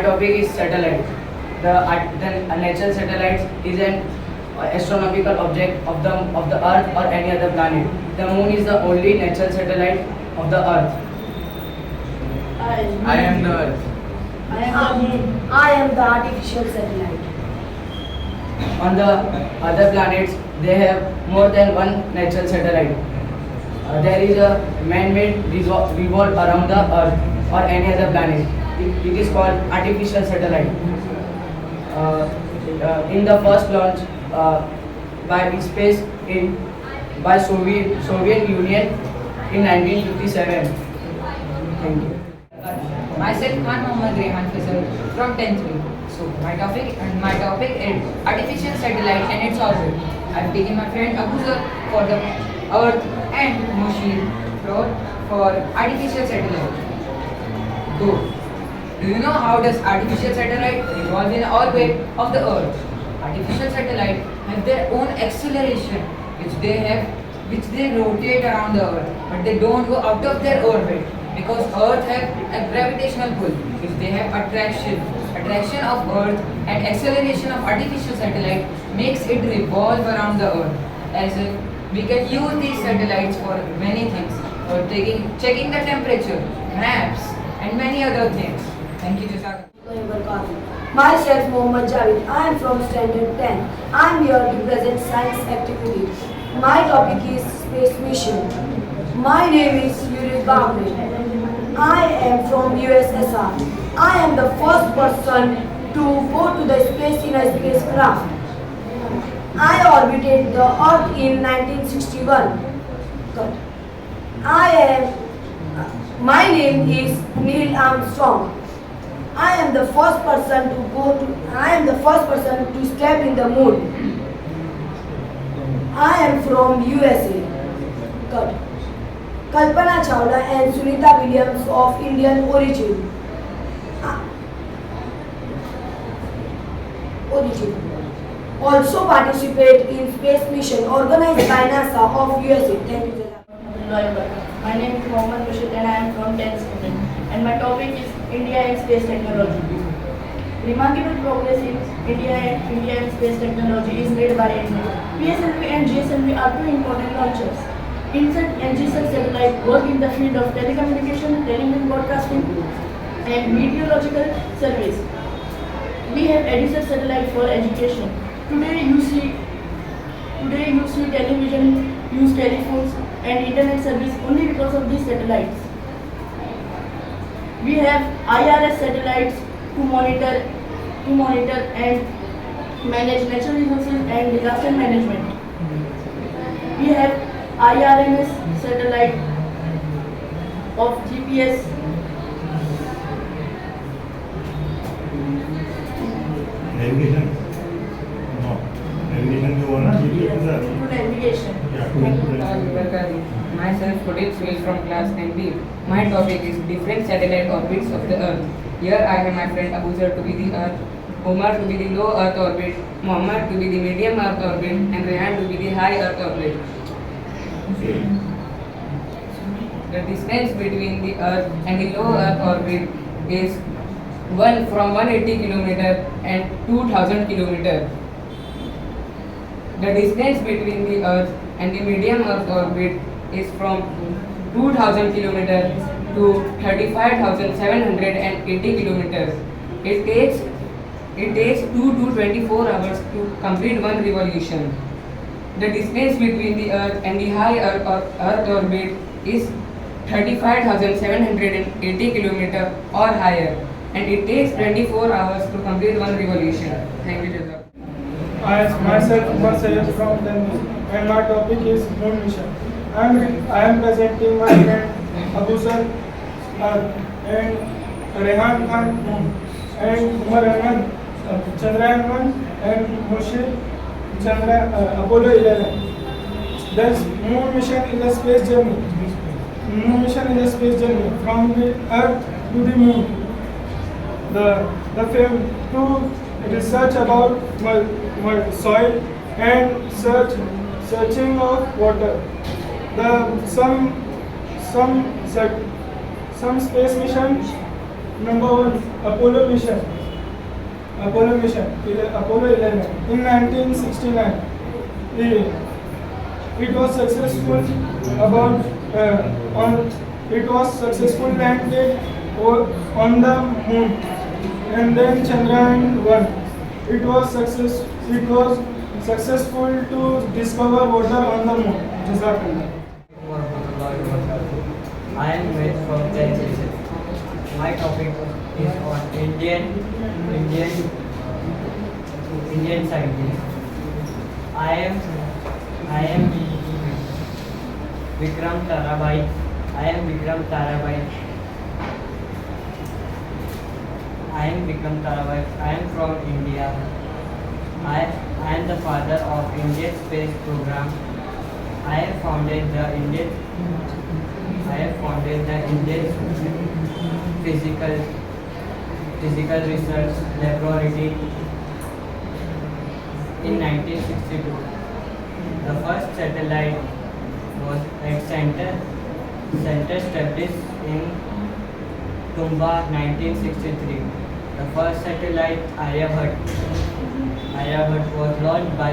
my topic is satellite. The natural satellite is an astronomical object of the Earth or any other planet. The Moon is the only natural satellite of the Earth. I am the Earth. I am the artificial satellite. On the other planets, they have more than one natural satellite. There is a man-made revolve around the Earth or any other planet. It is called artificial satellite. In the first launch by Soviet Union in 1957. Thank you. Myself, Khan Mohammad Rehan Faisal from 10th grade. So my topic is artificial satellite and its orbit. I've taken my friend Abuzar for the Earth and Mushir for artificial satellite. Go. Do you know how does artificial satellite revolve in orbit of the Earth? Artificial satellite have their own acceleration, which they rotate around the Earth, but they don't go out of their orbit because Earth have a gravitational pull, which they have attraction of Earth, and acceleration of artificial satellite makes it revolve around the Earth. As we can use these satellites for many things, for checking the temperature, maps, and many other things. Thank you, Jisaka. Myself, Mohammad Javed. I am from Standard 10. I am here to present science activity. My topic is space mission. My name is Yuri Bamre. I am from USSR. I am the first person to go to the space in a spacecraft. I orbited the Earth in 1961. My name is Neil Armstrong. I am the first person to step in the moon. I am from USA. Kalpana Chawla and Sunita Williams of Indian origin. Also participate in space mission organized by NASA of USA. Thank you. My name is Mohammad Rashid and I am from 10th student, and my topic is India and space technology. Remarkable progress in India and space technology is made by India. PSLV and GSLV are two important launchers. INSAT and GSAT satellite work in the field of telecommunication, television broadcasting, and meteorological surveys. We have EDUSAT satellite for education. Today you see television, use telephones and internet service only because of these satellites. We have IRS satellites to monitor and manage natural resources and disaster management. We have IRMS satellite of GPS. Navigation? No. Navigation you want to Yes, to navigation. Myself, Kodil Sunil from class 9B. My topic is different satellite orbits of the Earth. Here I have my friend Abuzar to be the Earth, Omar to be the low Earth orbit, Muhammad to be the medium Earth orbit, and Rehan to be the high Earth orbit. The distance between the Earth and the low Earth orbit is from 180 km and 2000 km. The distance between the Earth and the medium Earth orbit is from 2000 km to 35,780 km. It takes 2 to 24 hours to complete one revolution. The distance between the Earth and the high Earth orbit is 35,780 km or higher, and it takes 24 hours to complete one revolution. Thank you, Jazak. I myself Umar Sayyed from Denmark, and my topic is Moon Mission. I am presenting my friend Abuzar and Rehan Khan and Umar Ahmed, Chandrayaan 1 and Mushir Apollo 11. Thus, Moon Mission is a space journey. Moon Mission is a space journey from the Earth to the Moon. The film to research about soil and searching of water. Some space missions Number 1, Apollo mission. Apollo 11 in 1969. It was successful landed on the moon, and then Chandrayaan 1. It was successful to discover water on the moon. Jazakallah. I am Med from 10th section. My topic is on Indian scientists. I am Vikram Sarabhai. I am Vikram Sarabhai. I am from India. I am the father of Indian space program. I have founded the Indian physical research laboratory in 1962. The first satellite was at center established in Tumba 1963. The first satellite Aryabhat was launched by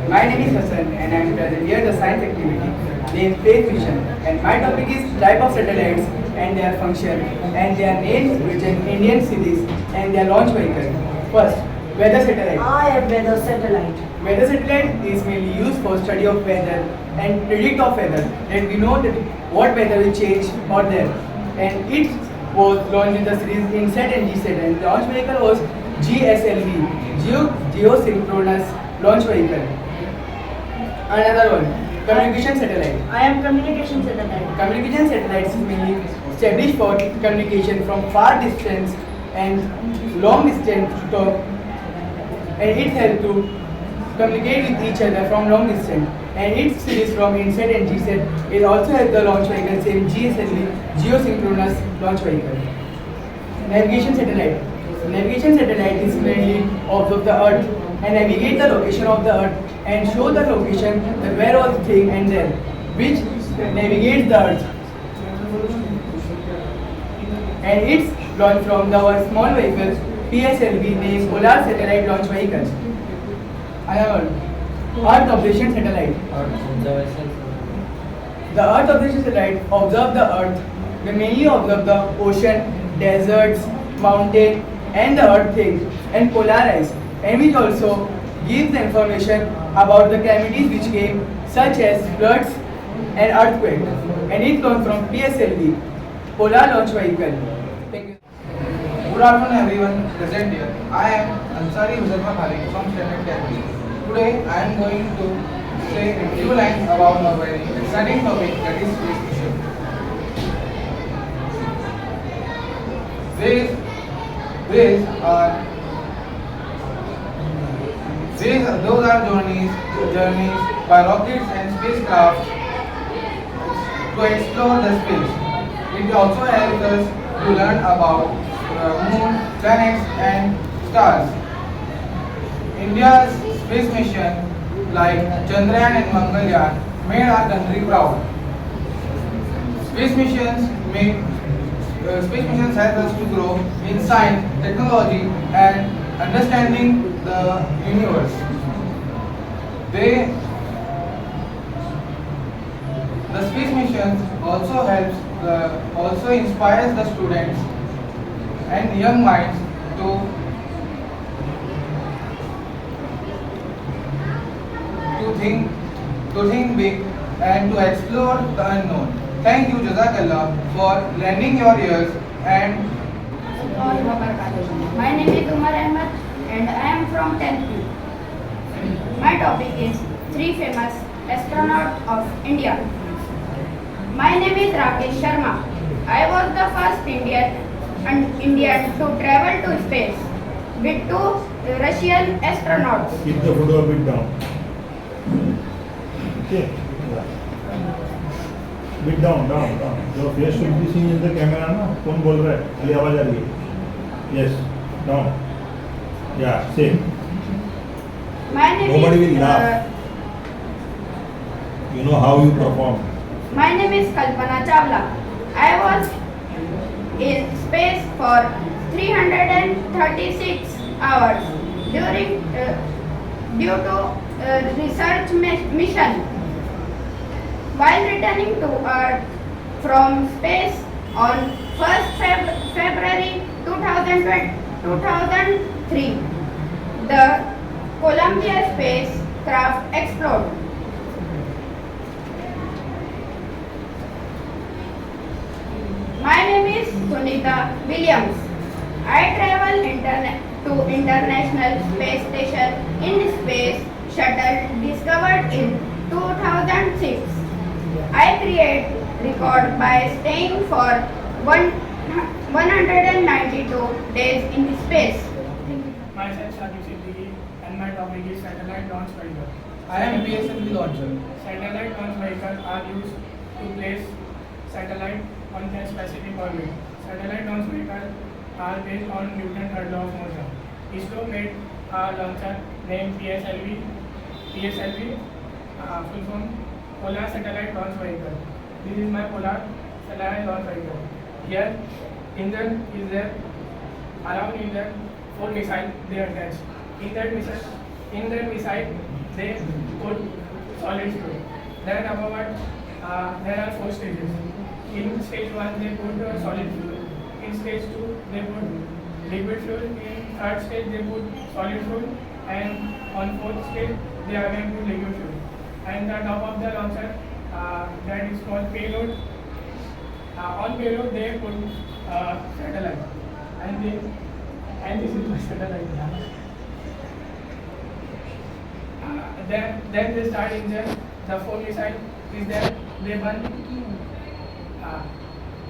My name is Hassan and I am present here the science activity named Space Mission, and my topic is type of satellites and their function and their names written Indian cities and their launch vehicle. First, weather satellite. I am weather satellite. Weather satellite is mainly used for study of weather and predict of weather, and we know that what weather will change out there. And it was launched in the series INSAT and GSAT, and the launch vehicle was GSLV, Geosynchronous Launch Vehicle. Another one, communication satellite. I am communication satellite. Communication satellites is mainly established for communication from far distance and long distance to talk, and it helps to communicate with each other from long distance. And its series from INSAT and GSAT is also has the launch vehicle same GSLV, Geosynchronous Launch Vehicle. Navigation satellite. Navigation satellite is mainly observe the Earth and navigate the location of the Earth and show the location that where all thing and then which navigates the Earth. And it's launched from the one small vehicle PSLV named Polar Satellite Launch Vehicle. Another one, Earth Observation Satellite. The Earth Observation Satellite observe the Earth. They mainly observe the ocean, deserts, mountain, and the Earth things and polarize, and which also gives the information about the calamities which came, such as floods and earthquake. And it comes from PSLV, Polar Launch Vehicle. Thank you. Good afternoon everyone present here. I am Ansari Huzaifa Khalik from Standard 10. Today I am going to say a few lines about a very exciting topic, that is space mission. Those are journeys by rockets and spacecraft to explore the space. It also helps us to learn about moon, planets and stars. India's space mission like Chandrayaan and Mangalyaan made our country proud. Space missions help us to grow in science, technology and understanding the universe. The space missions also inspires the students and young minds to think big and to explore the unknown. Thank you, Jazakallah, for lending your ears and My name is Umar Ahmed and I am from 10th B. My topic is 3 famous astronauts of India. My name is Rakesh Sharma. I was the first Indian to travel to space with 2 Russian astronauts. Keep the photo a bit down. Okay. Bit down. Your face should be seen in the camera ना. कौन बोल रहा है? खाली आवाज आ रही है. Yes. Down. Yeah. Same. My name Nobody is will laugh. You know how you perform. My name is Kalpana Chawla. I was in space for 336 hours due to research mission. While returning to Earth from space on 1st February 2003, the Columbia spacecraft exploded. My name is Sunita Williams. I travel to International Space Station in space shuttle discovered in 2006. I create record by staying for 192 days in space. Myself Shadi Siddiqui and my topic is satellite launch vehicle. I am PSLV launcher. Satellite launch vehicles are used to place satellite on their specific orbit. Satellite launch vehicles are based on Newton's third law of motion. ISRO made a launcher named PSLV, full form Polar Satellite Launch Vehicle. This is my Polar Satellite Launch Vehicle. Here, engine is there. Around engine, 4 missiles they attach. In that missile, they put solid fuel. Then afterward, there are 4 stages. In stage 1, they put solid fuel. In stage 2, they put liquid fuel. In third stage, they put solid fuel. And on fourth stage, they are going to liquid fuel. And the top of the launcher, that is called payload. On payload, they put satellite. And this is my satellite. Then they start engine. The 4 missile is there. They burn.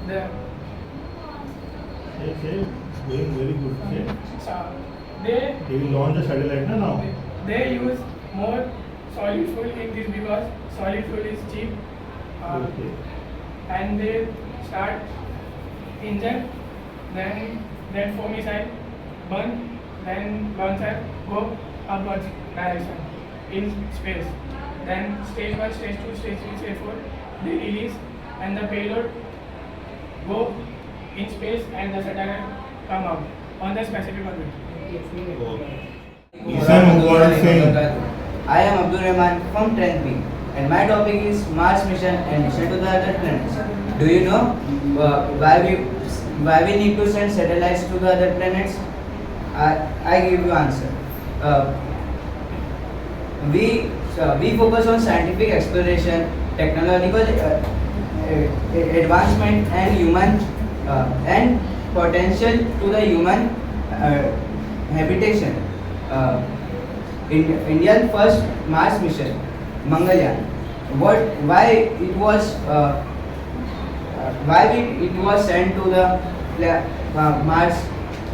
Yes, going very good. They will launch the satellite now. They use more solid fuel in this because solid fuel is cheap. Okay. And they start engine, then 4 missile burn, then launcher go upwards direction in space. Then stage 1, stage 2, stage 3, stage 4 they release and the payload go in space and the satellite come out on the specific orbit. Isam World saying. I am Abdul Rahman from 10th B and my topic is Mars mission and mission to the other planets. Do you know why we need to send satellites to the other planets? I give you answer. We focus on scientific exploration, technological advancement and human and potential to the human habitation. Indian first Mars mission, Mangalyaan. Why it was sent to the Mars?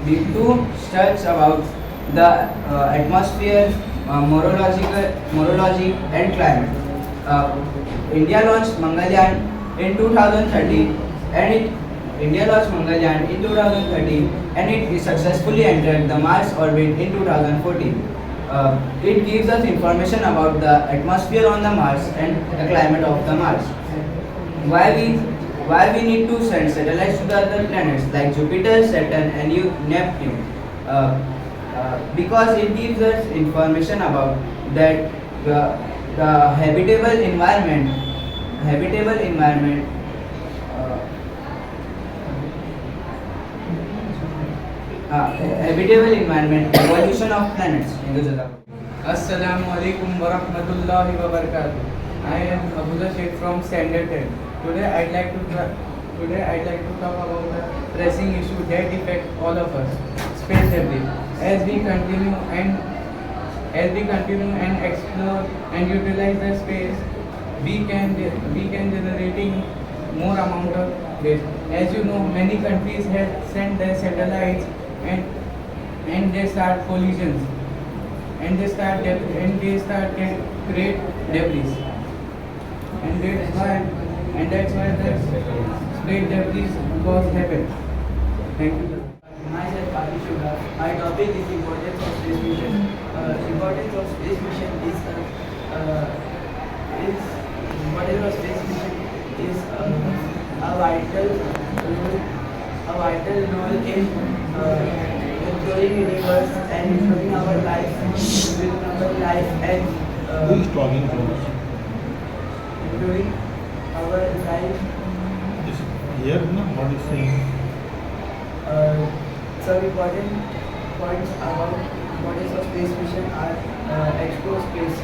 The two studies about the atmosphere, morphology and climate. India launched Mangalyaan in 2013 and it successfully entered the Mars orbit in 2014. It gives us information about the atmosphere on the Mars and the climate of the Mars. Why we need to send satellites to the other planets like Jupiter, Saturn and Neptune? Because it gives us information about that the habitable environment, evolution of planets. Assalamu alaikum wa rahmatullahi wa barakatuh. I am Abdullah Sheikh from Standard 10. Today I'd like to talk about the pressing issue that affects all of us, space debris. As we continue and explore and utilize the space, we can generating more amount of waste. As you know, many countries have sent their satellites and they start collisions and they start create debris, and that's why the space debris cause happen. Thank you. Myself, Adi Sugar. My topic is importance of space mission. Importance of space mission is vital role in improving universe and improving our life, and Who is talking to us? improving our life. Here, no, what is saying? Some important points about importance of space mission are explore space.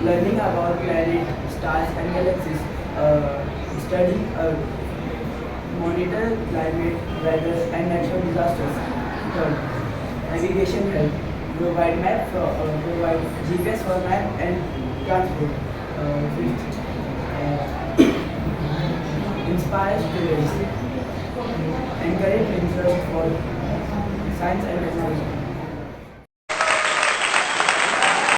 Learning about planet, stars and galaxies. Study, monitor climate, weather and natural disasters. Third, navigation help. Provide GPS for map and transport. Fifth, inspire students. Encourage interest for science and technology.